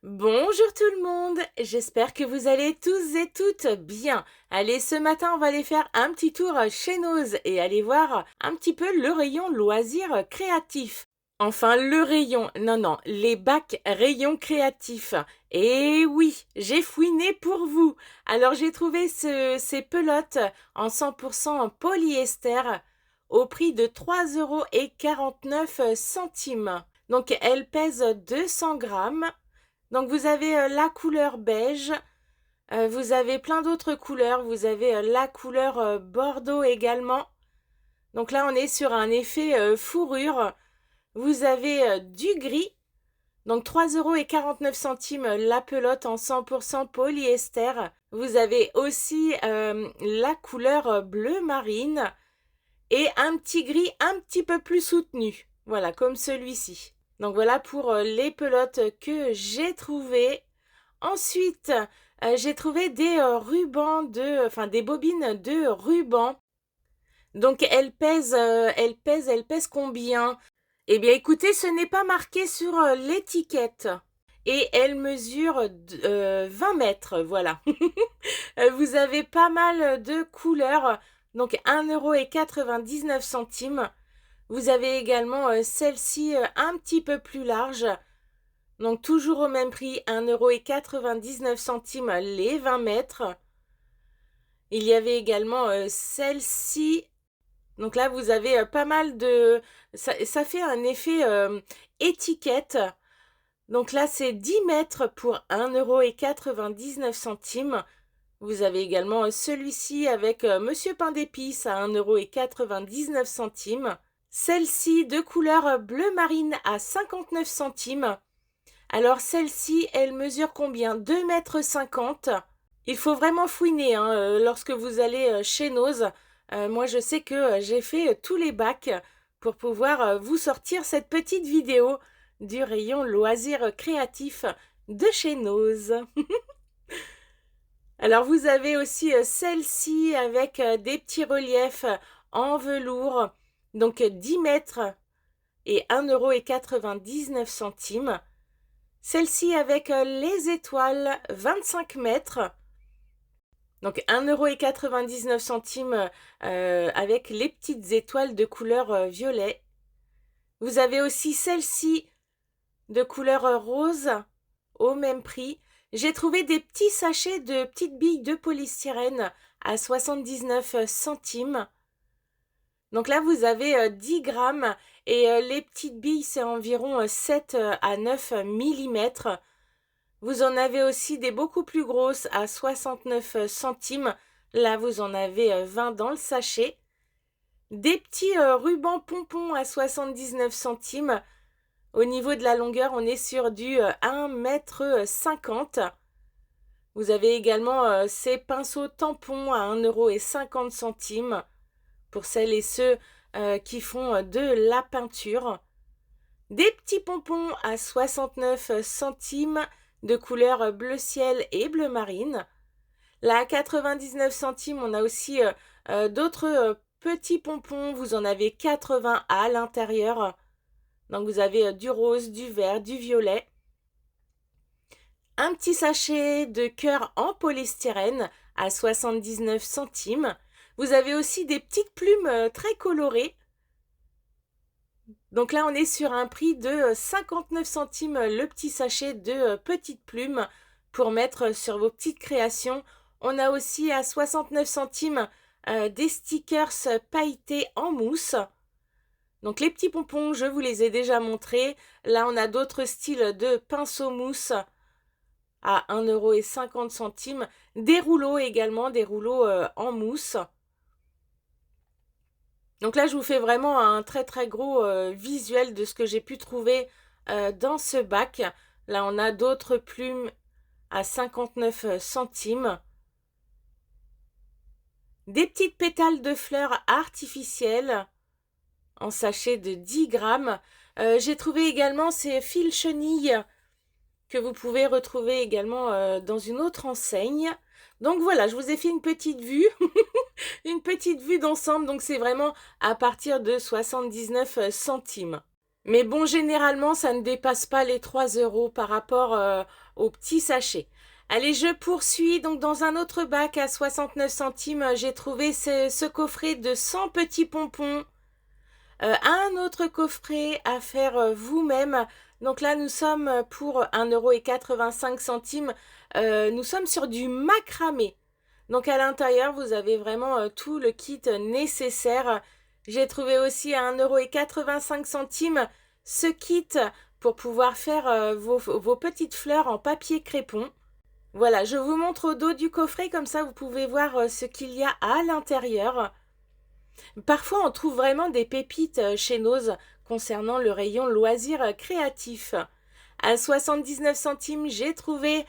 Bonjour tout le monde, j'espère que vous allez tous et toutes bien. Allez, ce matin, on va aller faire un petit tour chez Noz et aller voir un petit peu le rayon loisirs créatifs. Enfin, le rayon, non, les bacs rayons créatifs. Et oui, j'ai fouiné pour vous. Alors, j'ai trouvé ces pelotes en 100% en polyester au prix de 3,49 €. Donc, elles pèsent 200 grammes. Donc vous avez la couleur beige, vous avez plein d'autres couleurs, vous avez la couleur bordeaux également. Donc là on est sur un effet fourrure. Vous avez du gris, donc 3,49 € la pelote en 100% polyester. Vous avez aussi la couleur bleu marine et un petit gris un petit peu plus soutenu. Voilà, comme celui-ci. Donc voilà pour les pelotes que j'ai trouvées. Ensuite, j'ai trouvé des des bobines de ruban. Donc elles pèsent combien? Eh bien, écoutez, ce n'est pas marqué sur l'étiquette. Et elles mesurent 20 mètres, voilà. Vous avez pas mal de couleurs, donc 1,99 €. Vous avez également celle-ci un petit peu plus large. Donc toujours au même prix, 1,99 € les 20 mètres. Il y avait également celle-ci. Donc là, vous avez pas mal de... Ça fait un effet étiquette. Donc là, c'est 10 mètres pour 1,99 €. Vous avez également celui-ci avec Monsieur Pain d'épices à 1,99 €. Celle-ci de couleur bleu marine à 59 centimes. Alors celle-ci, elle mesure combien? 2,50 m. Il faut vraiment fouiner lorsque vous allez chez Noz. Moi, je sais que j'ai fait tous les bacs pour pouvoir vous sortir cette petite vidéo du rayon loisirs créatifs de chez Noz. Alors, vous avez aussi celle-ci avec des petits reliefs en velours, donc 10 mètres et 1,99 €. Celle-ci avec les étoiles, 25 mètres. Donc 1,99 € avec les petites étoiles de couleur violet. Vous avez aussi celle-ci de couleur rose au même prix. J'ai trouvé des petits sachets de petites billes de polystyrène à 79 centimes. Donc là, vous avez 10 grammes et les petites billes, c'est environ 7 à 9 millimètres. Vous en avez aussi des beaucoup plus grosses à 69 centimes. Là, vous en avez 20 dans le sachet. Des petits rubans pompons à 79 centimes. Au niveau de la longueur, on est sur du 1,50 m. Vous avez également ces pinceaux tampons à 1,50 € pour celles et ceux qui font de la peinture. Des petits pompons à 69 centimes de couleur bleu ciel et bleu marine. Là, à 99 centimes, on a aussi d'autres petits pompons. Vous en avez 80 à l'intérieur. Donc, vous avez du rose, du vert, du violet. Un petit sachet de cœur en polystyrène à 79 centimes. Vous avez aussi des petites plumes très colorées. Donc là, on est sur un prix de 59 centimes le petit sachet de petites plumes pour mettre sur vos petites créations. On a aussi à 69 centimes des stickers pailletés en mousse. Donc les petits pompons, je vous les ai déjà montrés. Là, on a d'autres styles de pinceaux mousse à 1,50 €. Des rouleaux également, des rouleaux en mousse. Donc là, je vous fais vraiment un très très gros visuel de ce que j'ai pu trouver dans ce bac. Là, on a d'autres plumes à 59 centimes. Des petites pétales de fleurs artificielles en sachet de 10 grammes. J'ai trouvé également ces fils chenilles que vous pouvez retrouver également dans une autre enseigne. Donc voilà, je vous ai fait une petite vue, une petite vue d'ensemble, donc c'est vraiment à partir de 79 centimes. Mais bon, généralement, ça ne dépasse pas les 3 € par rapport au petit sachet. Allez, je poursuis. Donc, dans un autre bac à 69 centimes, j'ai trouvé ce coffret de 100 petits pompons. Un autre coffret à faire vous-même. Donc là, nous sommes pour 1,85 €. Nous sommes sur du macramé. Donc à l'intérieur, vous avez vraiment tout le kit nécessaire. J'ai trouvé aussi à 1,85 € ce kit pour pouvoir faire vos petites fleurs en papier crépon. Voilà, je vous montre au dos du coffret, comme ça vous pouvez voir ce qu'il y a à l'intérieur. Parfois, on trouve vraiment des pépites chez Nose concernant le rayon loisirs créatifs. À 79 centimes, j'ai trouvé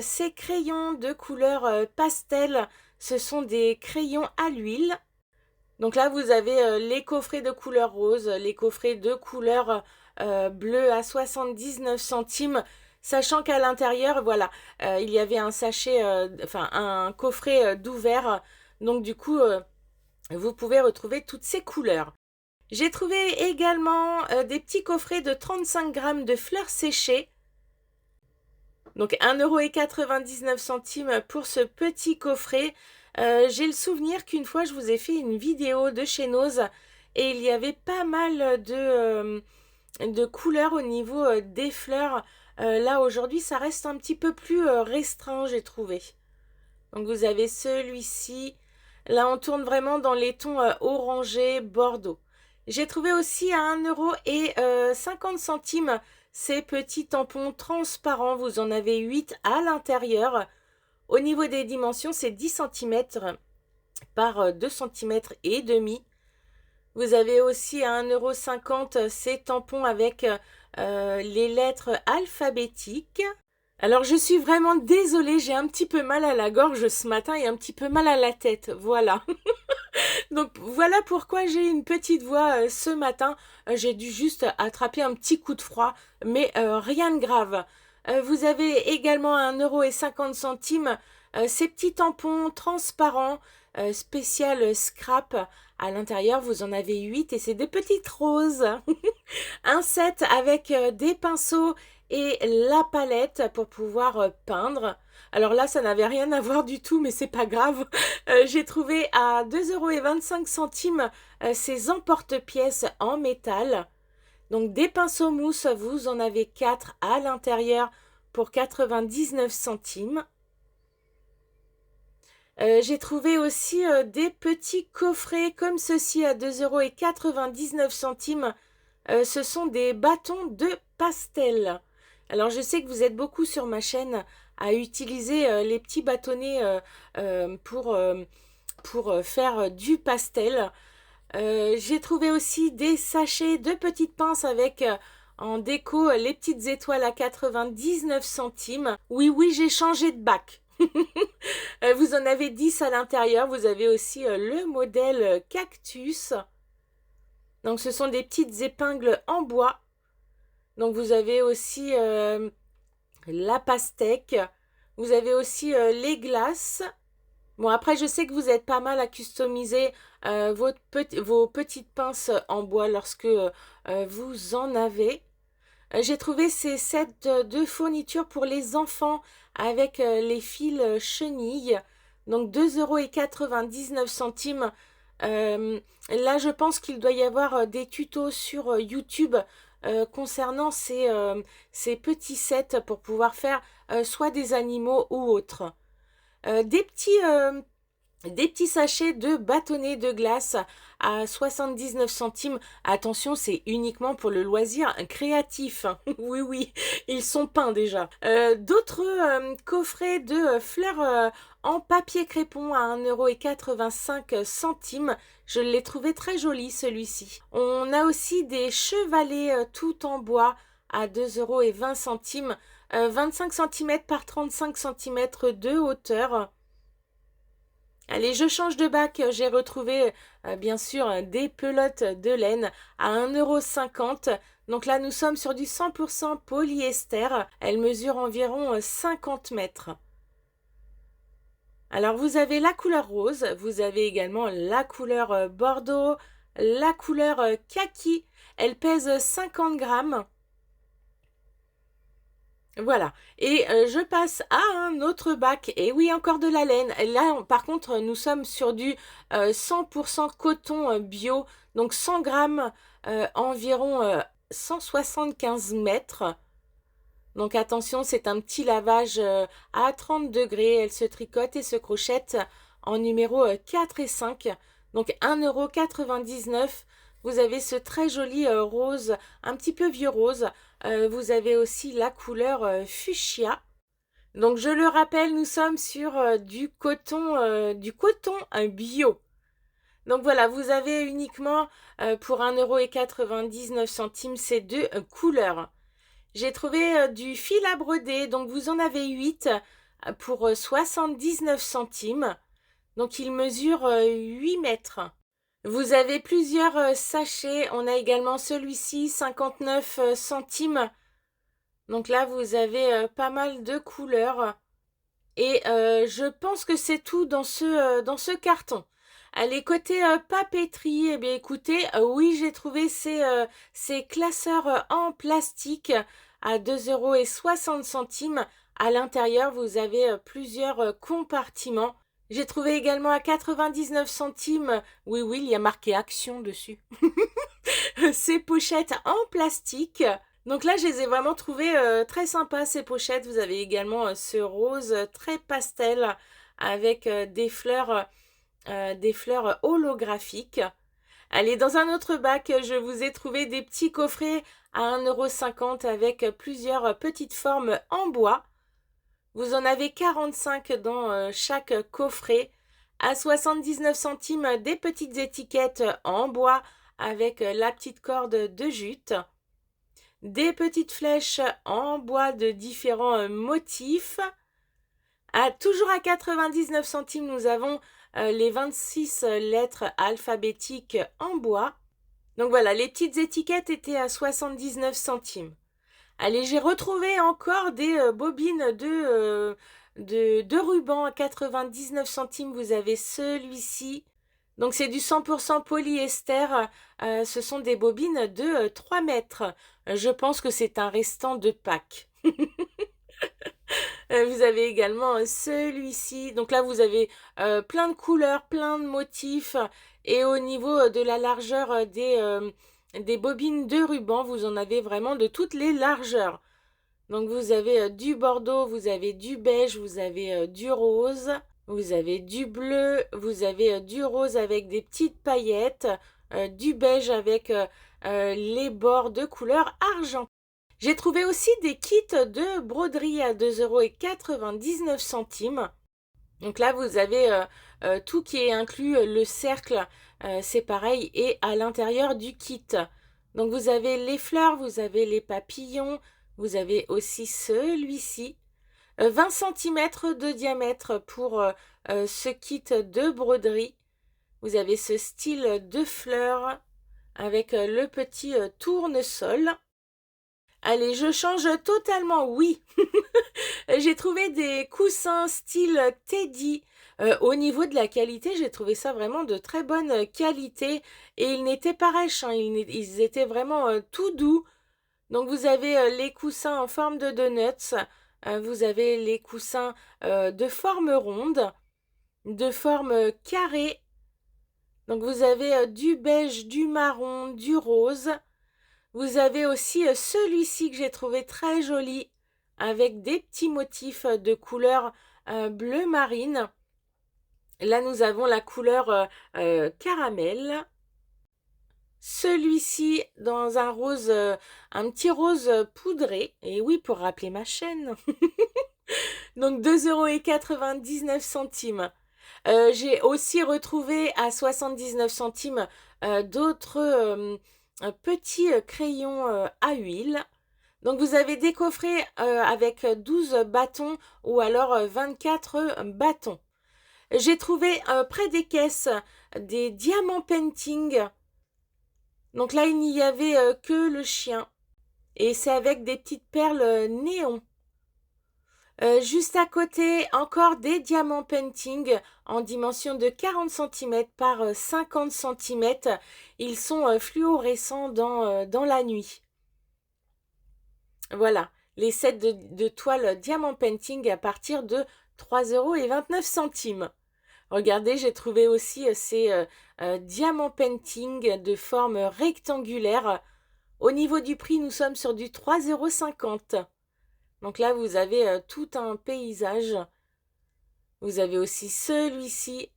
ces crayons de couleur pastel. Ce sont des crayons à l'huile. Donc là, vous avez les coffrets de couleur rose, les coffrets de couleur bleu à 79 centimes. Sachant qu'à l'intérieur, voilà, il y avait un sachet, enfin un coffret d'ouvert. Donc du coup, vous pouvez retrouver toutes ces couleurs. J'ai trouvé également des petits coffrets de 35 grammes de fleurs séchées. Donc 1,99 € pour ce petit coffret. J'ai le souvenir qu'une fois je vous ai fait une vidéo de chez Nose et il y avait pas mal de couleurs au niveau des fleurs. Là aujourd'hui ça reste un petit peu plus restreint, j'ai trouvé. Donc vous avez celui-ci. Là on tourne vraiment dans les tons orangés bordeaux. J'ai trouvé aussi à 1,50 € ces petits tampons transparents. Vous en avez 8 à l'intérieur. Au niveau des dimensions, c'est 10 cm par 2 cm et demi. Vous avez aussi à 1,50 € ces tampons avec les lettres alphabétiques. Alors je suis vraiment désolée, j'ai un petit peu mal à la gorge ce matin et un petit peu mal à la tête, voilà. Donc voilà pourquoi j'ai une petite voix ce matin. J'ai dû juste attraper un petit coup de froid, mais rien de grave. Vous avez également à 1,50 € ces petits tampons transparents spécial scrap. À l'intérieur, vous en avez 8 et c'est des petites roses. Un set avec des pinceaux et la palette pour pouvoir peindre. Alors là, ça n'avait rien à voir du tout, mais c'est pas grave. J'ai trouvé à 2,25 € ces emporte-pièces en métal. Donc des pinceaux mousse, vous en avez 4 à l'intérieur pour 99 centimes. J'ai trouvé aussi des petits coffrets comme ceci à 2,99 €. Ce sont des bâtons de pastel. Alors je sais que vous êtes beaucoup sur ma chaîne à utiliser les petits bâtonnets pour faire du pastel. J'ai trouvé aussi des sachets de petites pinces avec en déco les petites étoiles à 99 centimes. Oui, oui, j'ai changé de bac. Vous en avez 10 à l'intérieur. Vous avez aussi le modèle cactus. Donc ce sont des petites épingles en bois. Donc vous avez aussi la pastèque. Vous avez aussi les glaces. Bon, après, je sais que vous êtes pas mal à customiser vos petites pinces en bois lorsque vous en avez. J'ai trouvé ces sets de fournitures pour les enfants avec les fils chenilles. Donc 2,99 €. Là, je pense qu'il doit y avoir des tutos sur YouTube concernant ces petits sets pour pouvoir faire soit des animaux ou autres. Des petits sachets de bâtonnets de glace à 79 centimes. Attention, c'est uniquement pour le loisir créatif. Oui, oui, ils sont peints déjà. D'autres coffrets de fleurs en papier crépon à 1,85 €. Je l'ai trouvé très joli celui-ci. On a aussi des chevalets tout en bois à 2,20 €. 25 cm par 35 cm de hauteur. Allez, je change de bac. J'ai retrouvé bien sûr des pelotes de laine à 1,50 €. Donc là, nous sommes sur du 100% polyester. Elles mesurent environ 50 mètres. Alors, vous avez la couleur rose. Vous avez également la couleur bordeaux, la couleur kaki. Elle pèse 50 grammes. Voilà. Et je passe à un autre bac. Et oui, encore de la laine. Et là, par contre, nous sommes sur du 100% coton bio. Donc 100 grammes, environ 175 mètres. Donc attention, c'est un petit lavage à 30 degrés. Elle se tricote et se crochette en numéro 4 et 5. Donc 1,99 €. Vous avez ce très joli rose, un petit peu vieux rose. Vous avez aussi la couleur fuchsia. Donc je le rappelle, nous sommes sur du coton bio. Donc voilà, vous avez uniquement pour 1,99 € ces deux couleurs. J'ai trouvé du fil à broder, donc vous en avez 8 pour 79 centimes. Donc il mesure 8 mètres. Vous avez plusieurs sachets. On a également celui-ci, 59 centimes. Donc là, vous avez pas mal de couleurs. Et je pense que c'est tout dans ce carton. Allez, côté papeterie, eh bien écoutez, oui, j'ai trouvé ces classeurs en plastique à 2,60 € À l'intérieur, vous avez plusieurs compartiments. J'ai trouvé également à 99 centimes, oui, oui, il y a marqué Action dessus, ces pochettes en plastique. Donc là, je les ai vraiment trouvées très sympas, ces pochettes. Vous avez également ce rose très pastel avec des fleurs holographiques. Allez, dans un autre bac, je vous ai trouvé des petits coffrets à 1,50 € avec plusieurs petites formes en bois. Vous en avez 45 dans chaque coffret. À 79 centimes, des petites étiquettes en bois avec la petite corde de jute. Des petites flèches en bois de différents motifs. Toujours à 99 centimes, nous avons les 26 lettres alphabétiques en bois. Donc voilà, les petites étiquettes étaient à 79 centimes. Allez, j'ai retrouvé encore des bobines de ruban à 99 centimes. Vous avez celui-ci. Donc c'est du 100% polyester. Ce sont des bobines de 3 mètres. Je pense que c'est un restant de Pâques. Vous avez également celui-ci. Donc là, vous avez plein de couleurs, plein de motifs. Et au niveau de la largeur des bobines de ruban, vous en avez vraiment de toutes les largeurs. Donc vous avez du bordeaux, vous avez du beige, vous avez du rose, vous avez du bleu, vous avez du rose avec des petites paillettes, du beige avec les bords de couleur argent. J'ai trouvé aussi des kits de broderie à 2,99 €. Donc là, vous avez tout qui est inclus, le cercle, c'est pareil, et à l'intérieur du kit. Donc vous avez les fleurs, vous avez les papillons, vous avez aussi celui-ci. 20 cm de diamètre pour ce kit de broderie. Vous avez ce style de fleurs avec le petit tournesol. Allez, je change totalement, oui. J'ai trouvé des coussins style Teddy. Au niveau de la qualité, j'ai trouvé ça vraiment de très bonne qualité. Et ils n'étaient pas rêches, hein, ils étaient vraiment tout doux. Donc vous avez les coussins en forme de donuts. Vous avez les coussins de forme ronde, de forme carrée. Donc vous avez du beige, du marron, du rose. Vous avez aussi celui-ci que j'ai trouvé très joli avec des petits motifs de couleur bleu marine. Là, nous avons la couleur caramel. Celui-ci dans un rose, un petit rose poudré. Et oui, pour rappeler ma chaîne. Donc 2,99 €. J'ai aussi retrouvé à 79 centimes d'autres petits crayons à huile. Donc vous avez des coffrets avec 12 bâtons ou alors 24 bâtons. J'ai trouvé près des caisses des diamants painting. Donc là, il n'y avait que le chien. Et c'est avec des petites perles néon. Juste à côté, encore des diamants painting en dimension de 40 cm par 50 cm. Ils sont fluorescents dans la nuit. Voilà. les sets de toile Diamant Painting à partir de 3,29 €. Regardez, j'ai trouvé aussi ces Diamant Painting de forme rectangulaire. Au niveau du prix, nous sommes sur du 3,50 €. Donc là, vous avez tout un paysage. Vous avez aussi celui-ci.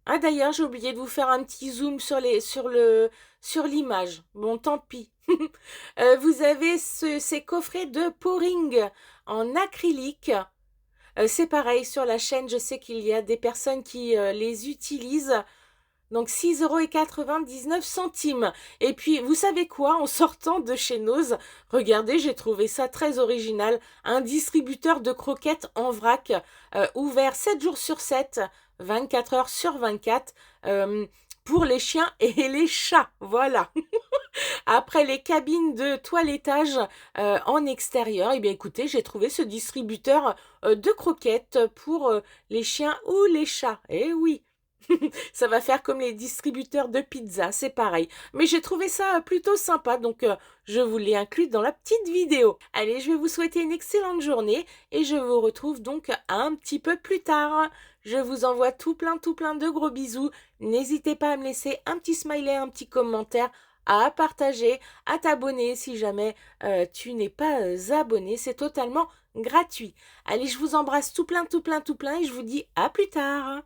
Ah d'ailleurs, j'ai oublié de vous faire un petit zoom sur l'image. Bon, tant pis. Vous avez ces coffrets de pouring en acrylique. C'est pareil, sur la chaîne, je sais qu'il y a des personnes qui les utilisent. Donc 6,99 €. Et puis, vous savez quoi, en sortant de chez Nose, regardez, j'ai trouvé ça très original. Un distributeur de croquettes en vrac, ouvert 7 jours sur 7, 24 heures sur 24, pour les chiens et les chats. Voilà. Après les cabines de toilettage en extérieur, eh bien écoutez, j'ai trouvé ce distributeur de croquettes pour les chiens ou les chats. Eh oui. Ça va faire comme les distributeurs de pizza, c'est pareil. Mais j'ai trouvé ça plutôt sympa, donc je vous l'ai inclus dans la petite vidéo. Allez, je vais vous souhaiter une excellente journée et je vous retrouve donc un petit peu plus tard. Je vous envoie tout plein de gros bisous. N'hésitez pas à me laisser un petit smiley, un petit commentaire, à partager, à t'abonner si jamais tu n'es pas abonné. C'est totalement gratuit. Allez, je vous embrasse tout plein et je vous dis à plus tard.